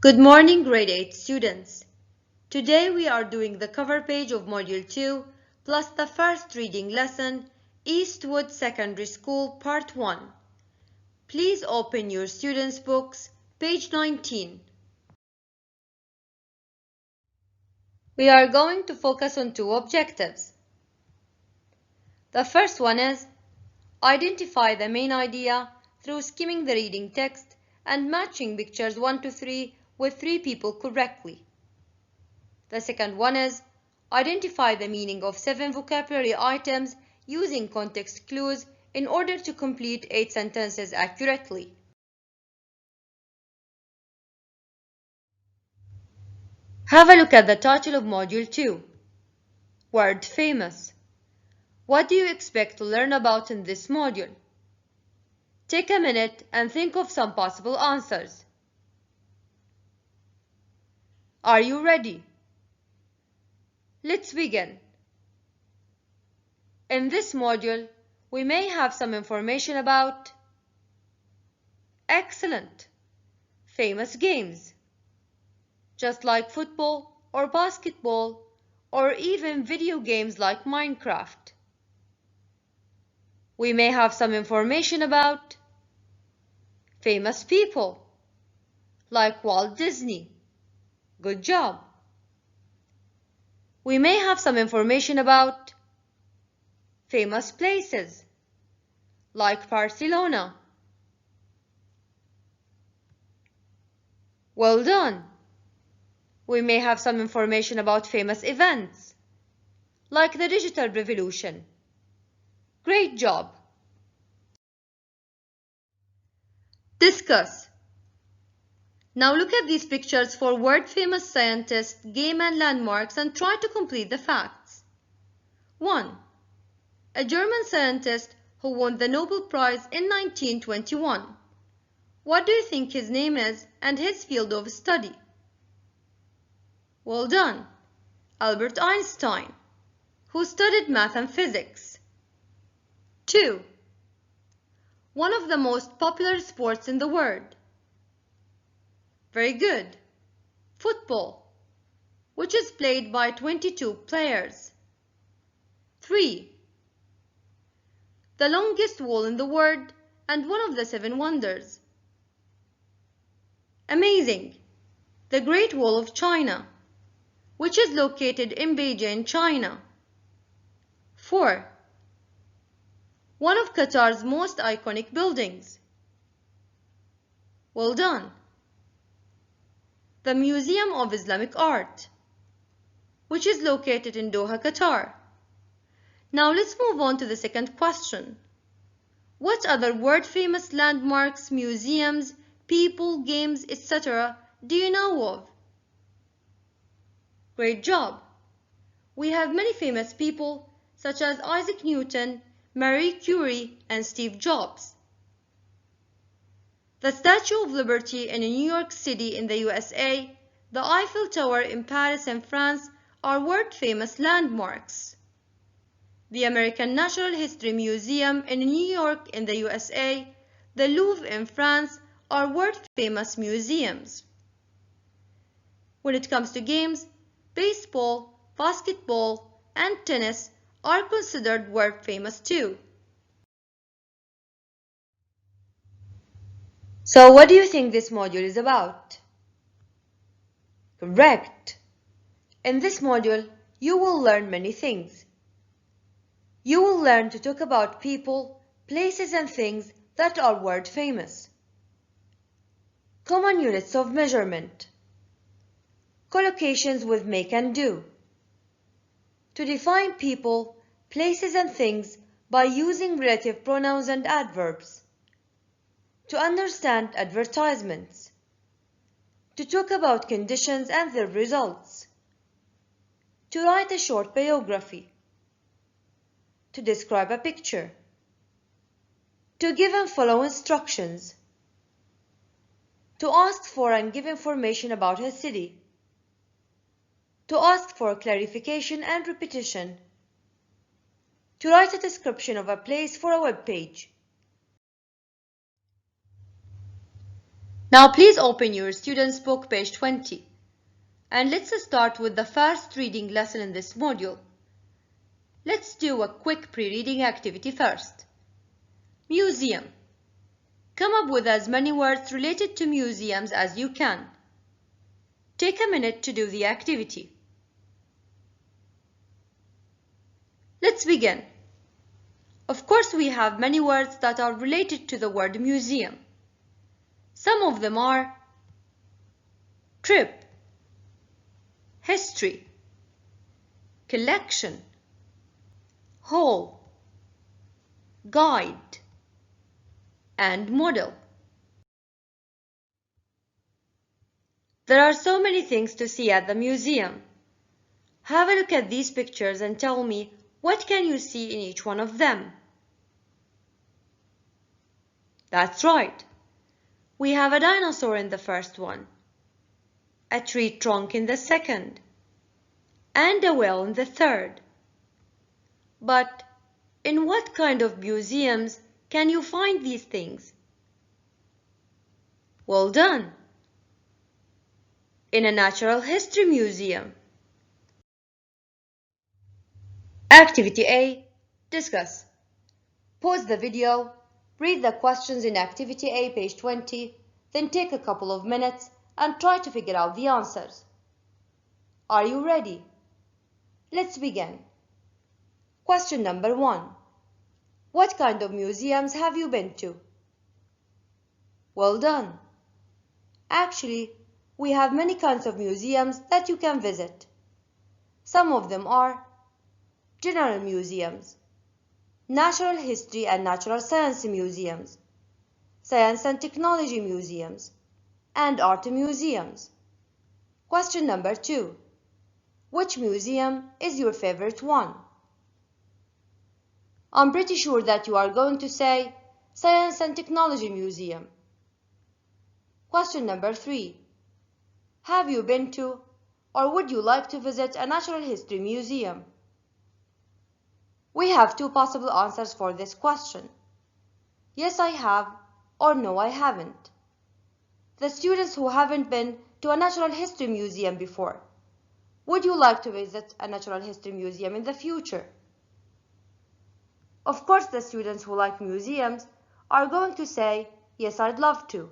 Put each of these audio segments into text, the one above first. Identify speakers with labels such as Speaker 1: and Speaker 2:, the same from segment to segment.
Speaker 1: Good morning, grade 8 students. Today we are doing the cover page of Module 2 plus the first reading lesson, Eastwood Secondary School Part 1. Please open your students' books, page 19. We are going to focus on two objectives. The first one is identify the main idea through skimming the reading text and matching pictures 1 to 3 with 3 people correctly. The second one is identify the meaning of 7 vocabulary items using context clues in order to complete 8 sentences accurately. Have a look at the title of Module 2, Word Famous. What do you expect to learn about in this module? Take a minute and think of some possible answers. Are you ready? Let's begin. In this module, we may have some information about excellent, famous games, just like football or basketball or even video games like Minecraft. We may have some information about famous people, like Walt Disney. Good job. We may have some information about famous places, like Barcelona. Well done. We may have some information about famous events, like the digital revolution. Great job. Discuss. Now look at these pictures for word-famous scientists, game and landmarks and try to complete the facts. 1. A German scientist who won the Nobel Prize in 1921. What do you think his name is and his field of study? Well done. Albert Einstein, who studied math and physics. 2. One of the most popular sports in the world. Very good. Football, which is played by 22 players. 3. The longest wall in the world and one of the 7 wonders. Amazing! The Great Wall of China, which is located in Beijing, China. 4. One of Qatar's most iconic buildings. Well done. The Museum of Islamic Art, which is located in Doha, Qatar. Now let's move on to the second question. What other word-famous landmarks, museums, people, games, etc. do you know of? Great job! We have many famous people such as Isaac Newton, Marie Curie, and Steve Jobs. The Statue of Liberty in New York City in the USA, the Eiffel Tower in Paris and France are world-famous landmarks. The American Natural History Museum in New York in the USA, the Louvre in France are world-famous museums. When it comes to games, baseball, basketball, and tennis are considered world-famous too. So what do you think this module is about? Correct! In this module, you will learn many things. You will learn to talk about people, places and things that are world famous. Common units of measurement. Collocations with make and do. To define people, places and things by using relative pronouns and adverbs. To understand advertisements. To talk about conditions and their results. To write a short biography. To describe a picture. To give and follow instructions. To ask for and give information about a city. To ask for clarification and repetition. To write a description of a place for a web page. Now please open your student's book, page 20. And let's start with the first reading lesson in this module. Let's do a quick pre-reading activity first. Museum. Come up with as many words related to museums as you can. Take a minute to do the activity. Let's begin. Of course, we have many words that are related to the word museum. Some of them are trip, history, collection, hall, guide, and model. There are so many things to see at the museum. Have a look at these pictures and tell me what can you see in each one of them. That's right. We have a dinosaur in the first one, a tree trunk in the second, and a whale in the third. But in what kind of museums can you find these things? Well done! In a natural history museum. Activity A. Discuss. Pause the video, read the questions in Activity A, page 20, then take a couple of minutes and try to figure out the answers. Are you ready? Let's begin. Question number 1. What kind of museums have you been to? Well done. Actually, we have many kinds of museums that you can visit. Some of them are general museums, natural history and natural science museums, science and technology museums, and art museums. Question number 2. Which museum is your favorite one? I'm pretty sure that you are going to say Science and Technology Museum. Question number 3. Have you been to or would you like to visit a natural history museum? We have 2 possible answers for this question. Yes, I have, or no, I haven't. The students who haven't been to a natural history museum before, would you like to visit a natural history museum in the future? Of course, the students who like museums are going to say, yes, I'd love to.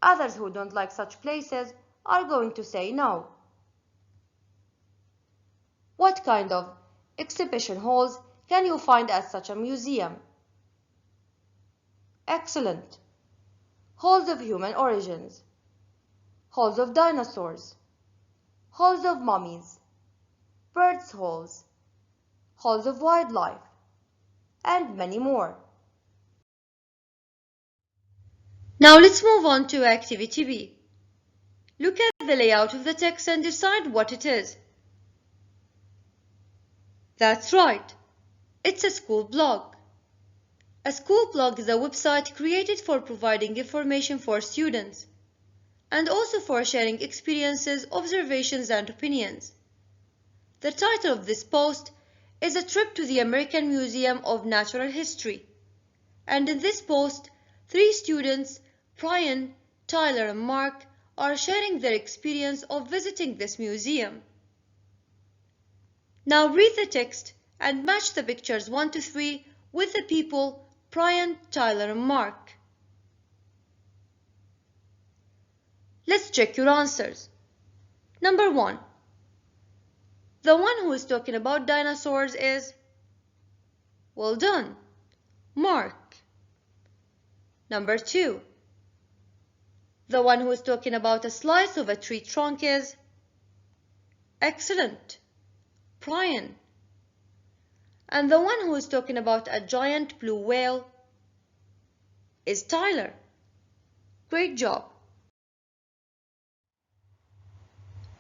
Speaker 1: Others who don't like such places are going to say no. What kind of exhibition halls can you find at such a museum? Excellent. Halls of human origins, halls of dinosaurs, halls of mummies, birds halls, halls of wildlife, and many more. Now let's move on to Activity B. Look at the layout of the text and decide what it is. That's right. It's a school blog. A school blog is a website created for providing information for students and also for sharing experiences, observations, and opinions. The title of this post is A Trip to the American Museum of Natural History. And in this post, 3 students, Brian, Tyler, and Mark, are sharing their experience of visiting this museum. Now read the text and match the pictures 1 to 3 with the people Brian, Tyler, and Mark. Let's check your answers. Number 1. The one who is talking about dinosaurs is, well done, Mark. Number 2. The one who is talking about a slice of a tree trunk is, excellent, Brian. And the one who is talking about a giant blue whale is Tyler. Great job.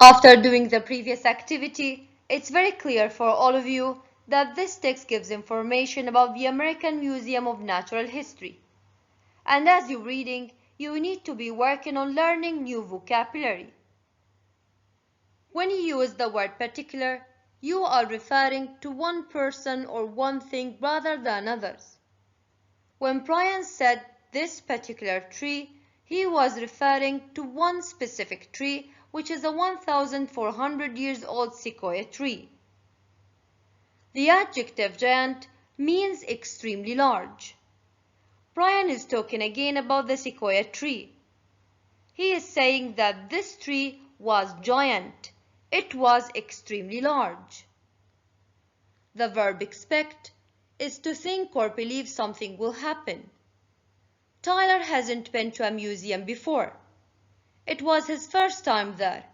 Speaker 1: After doing the previous activity, it's very clear for all of you that this text gives information about the American Museum of Natural History. And as you're reading, you need to be working on learning new vocabulary. When you use the word particular, you are referring to one person or one thing rather than others. When Brian said this particular tree, he was referring to one specific tree, which is a 1,400 years old sequoia tree. The adjective giant means extremely large. Brian is talking again about the sequoia tree. He is saying that this tree was giant. It was extremely large. The verb expect is to think or believe something will happen. Tyler hasn't been to a museum before. It was his first time there,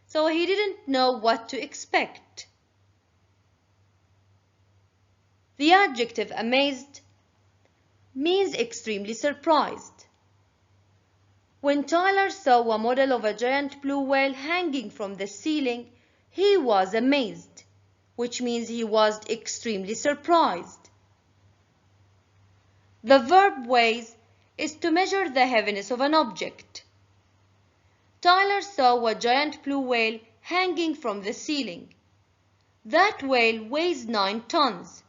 Speaker 1: so he didn't know what to expect. The adjective amazed means extremely surprised. When Tyler saw a model of a giant blue whale hanging from the ceiling, he was amazed, which means he was extremely surprised. The verb weighs is to measure the heaviness of an object. Tyler saw a giant blue whale hanging from the ceiling. That whale weighs 9 tons,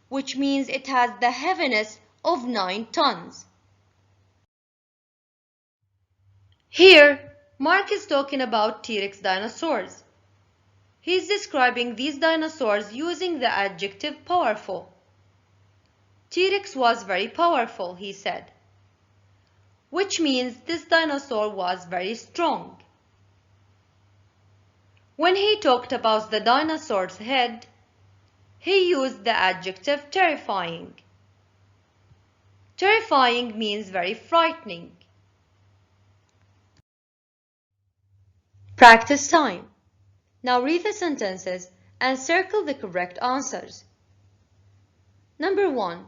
Speaker 1: which means it has the heaviness of 9 tons. Here, Mark is talking about T-Rex dinosaurs. He's describing these dinosaurs using the adjective powerful. T-Rex was very powerful, he said, which means this dinosaur was very strong. When he talked about the dinosaur's head, he used the adjective terrifying. Terrifying means very frightening. Practice time. Now read the sentences and circle the correct answers. Number 1.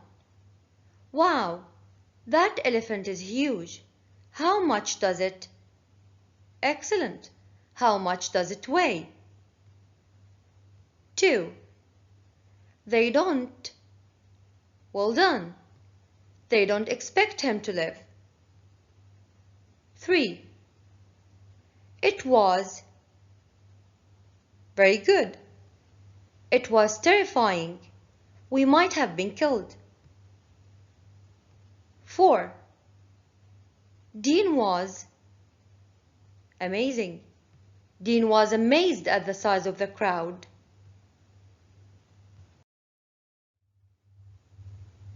Speaker 1: Wow, that elephant is huge. How much does it? Excellent. How much does it weigh? 2. They don't. Well done. They don't expect him to live. 3. It was. Very good. It was terrifying. We might have been killed. 4. Dean was. Amazing. Dean was amazed at the size of the crowd.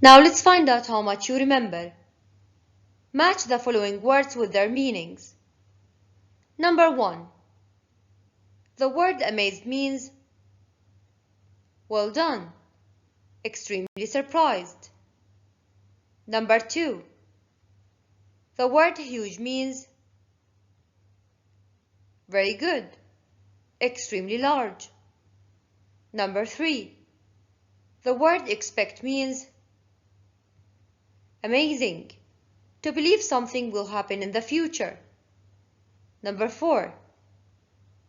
Speaker 1: Now let's find out how much you remember. Match the following words with their meanings. Number 1. The word amazed means well done, extremely surprised. Number 2. The word huge means very good, extremely large. Number 3. The word expect means amazing, to believe something will happen in the future. Number 4.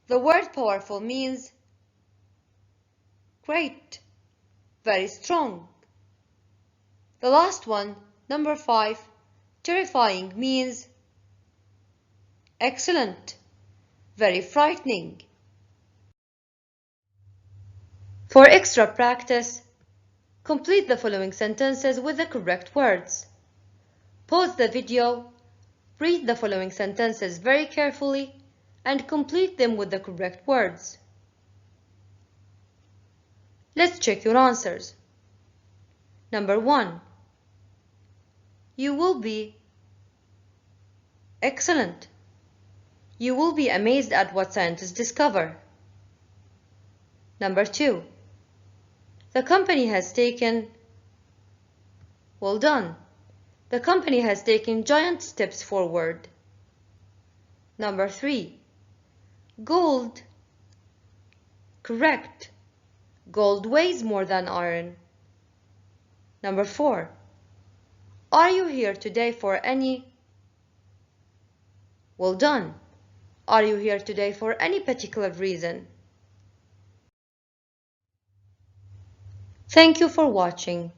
Speaker 1: The word powerful means great, very strong. The last one, number 5, terrifying means excellent, very frightening. For extra practice, complete the following sentences with the correct words. Pause the video, read the following sentences very carefully, and complete them with the correct words. Let's check your answers. Number 1. You will be excellent. You will be amazed at what scientists discover. Number 2. The company has taken well done. The company has taken giant steps forward. Number 3. Gold. Correct. Gold weighs more than iron. Number 4. Are you here today for any? Well done. Are you here today for any particular reason? Thank you for watching.